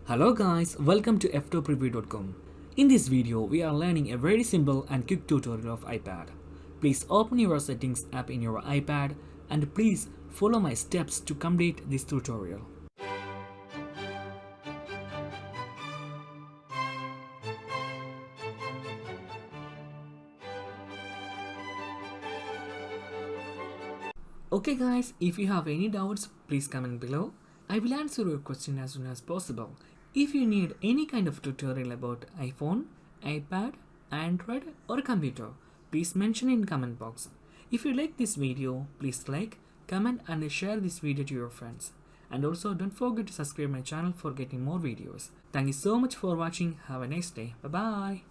Hello guys, welcome to Ftopreview.com. In this video, we are learning a very simple and quick tutorial of iPad. Please open your settings app in your iPad and please follow my steps to complete this tutorial. Okay guys, if you have any doubts, please comment below. I will answer your question as soon as possible. If you need any kind of tutorial about iPhone, iPad, Android or computer, please mention in comment box. If you like this video, please like, comment and share this video to your friends. And also don't forget to subscribe my channel for getting more videos. Thank you so much for watching. Have a nice day. Bye bye.